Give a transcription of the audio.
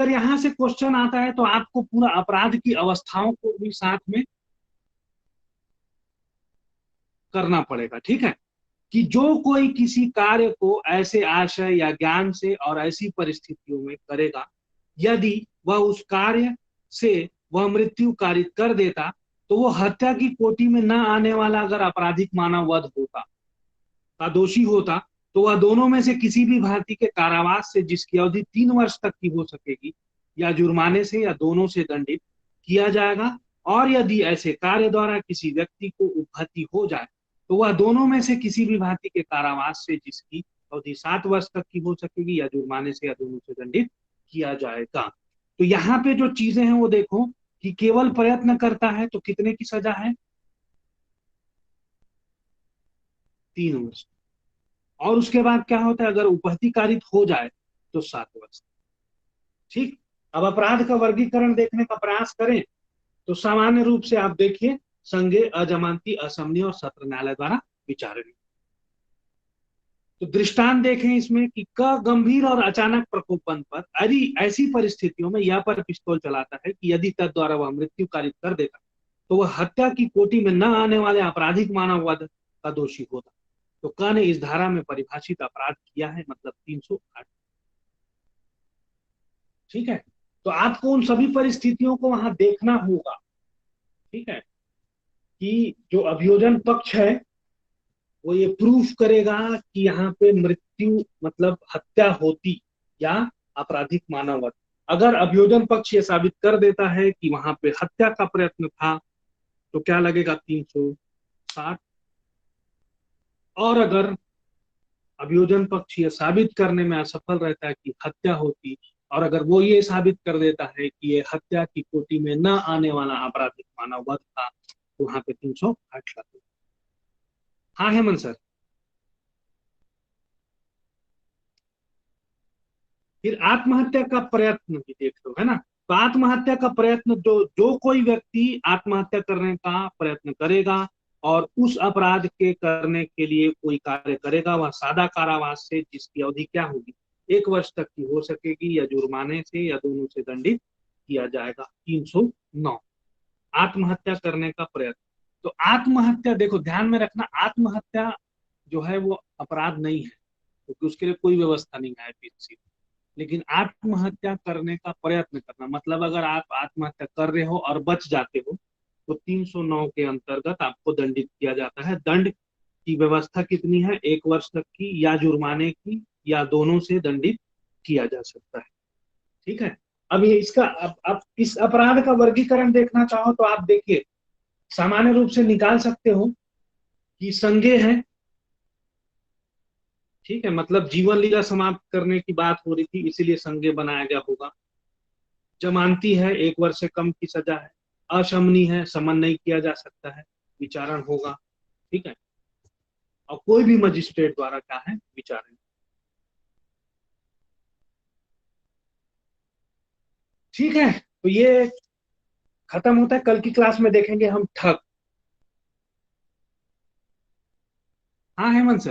अगर यहाँ से क्वेश्चन आता है तो आपको पूरा अपराध की अवस्थाओं को भी साथ में करना पड़ेगा, ठीक है। कि जो कोई किसी कार्य को ऐसे आशय या ज्ञान से और ऐसी परिस्थितियों में करेगा, यदि वह उस कार्य से वह मृत्यु कारित कर देता, तो वो हत्या की कोटि में न आने वाला अगर आपराधिक मानव वध होता का दोषी होता, तो वह दोनों में से किसी भी भारतीय के कारावास से, जिसकी अवधि 3 वर्ष तक की हो सकेगी, या जुर्माने से, या दोनों से दंडित किया जाएगा। और यदि ऐसे कार्य द्वारा किसी व्यक्ति को उपहति हो जाए, तो वह दोनों में से किसी भी भारतीय के कारावास से, जिसकी अवधि 7 वर्ष तक की हो सकेगी, या जुर्माने से, या दोनों से दंडित किया जाएगा। तो यहाँ पे जो चीजें हैं वो देखो कि केवल प्रयत्न करता है तो कितने की सजा है? 3 वर्ष। और उसके बाद क्या होता है, अगर उपहति कारित हो जाए तो 7 वर्ष। ठीक। अब अपराध का वर्गीकरण देखने का प्रयास करें तो सामान्य रूप से आप देखिए, संज्ञेय, अजमानती, असमनीय और सत्र न्यायालय द्वारा विचारणीय। तो दृष्टांत देखें इसमें कि क गंभीर और अचानक प्रकोपन पर यदि ऐसी परिस्थितियों में यह पर पिस्तौल चलाता है कि यदि तद द्वारा वह मृत्यु कारित कर देता, तो वह हत्या की कोटि में न आने वाले आपराधिक मानव वध का दोषी होता। तो क ने इस धारा में परिभाषित अपराध किया है, मतलब 308। ठीक है। तो आपको उन सभी परिस्थितियों को वहां देखना होगा, ठीक है, कि जो अभियोजन पक्ष है वो ये प्रूफ करेगा कि यहाँ पे मृत्यु मतलब हत्या होती या आपराधिक मानव वध। अगर अभियोजन पक्ष ये साबित कर देता है कि वहां पे हत्या का प्रयत्न था, तो क्या लगेगा? 360। और अगर अभियोजन पक्ष ये साबित करने में असफल रहता है कि हत्या होती, और अगर वो ये साबित कर देता है कि ये हत्या की कोटि में न आने वाला आपराधिक मानव वध था, तो वहां पे 308 लगेगा। हाँ हेमंत सर। फिर आत्महत्या का प्रयत्न भी देख लो, है ना। तो आत्महत्या का प्रयत्न, जो जो कोई व्यक्ति आत्महत्या करने का प्रयत्न करेगा और उस अपराध के करने के लिए कोई कार्य करेगा, वह सादा कारावास से, जिसकी अवधि क्या होगी, 1 वर्ष तक की हो सकेगी, या जुर्माने से, या दोनों से दंडित किया जाएगा। 309 आत्महत्या करने का प्रयत्न। तो आत्महत्या देखो, ध्यान में रखना, आत्महत्या जो है वो अपराध नहीं है, क्योंकि उसके लिए कोई व्यवस्था नहीं है आईपीसी। लेकिन आत्महत्या करने का प्रयत्न करना, मतलब अगर आप आत्महत्या कर रहे हो और बच जाते हो, तो 309 के अंतर्गत आपको दंडित किया जाता है। दंड की व्यवस्था कितनी है? 1 वर्ष तक की, या जुर्माने की, या दोनों से दंडित किया जा सकता है। ठीक है। अब ये इसका, अब इस अपराध का वर्गीकरण देखना चाहो तो आप देखिए, सामान्य रूप से निकाल सकते हो कि संज्ञेय है, ठीक है, मतलब जीवन लीला समाप्त करने की बात हो रही थी, इसीलिए संज्ञेय बनाया गया होगा। जमानती है, 1 वर्ष से कम की सजा है। अशमनी है, समन नहीं किया जा सकता है, विचारण होगा। ठीक है। और कोई भी मजिस्ट्रेट द्वारा क्या है, विचारण। ठीक है। तो ये खत्म होता है। कल की क्लास में देखेंगे हम ठग। हाँ हेमंत सर।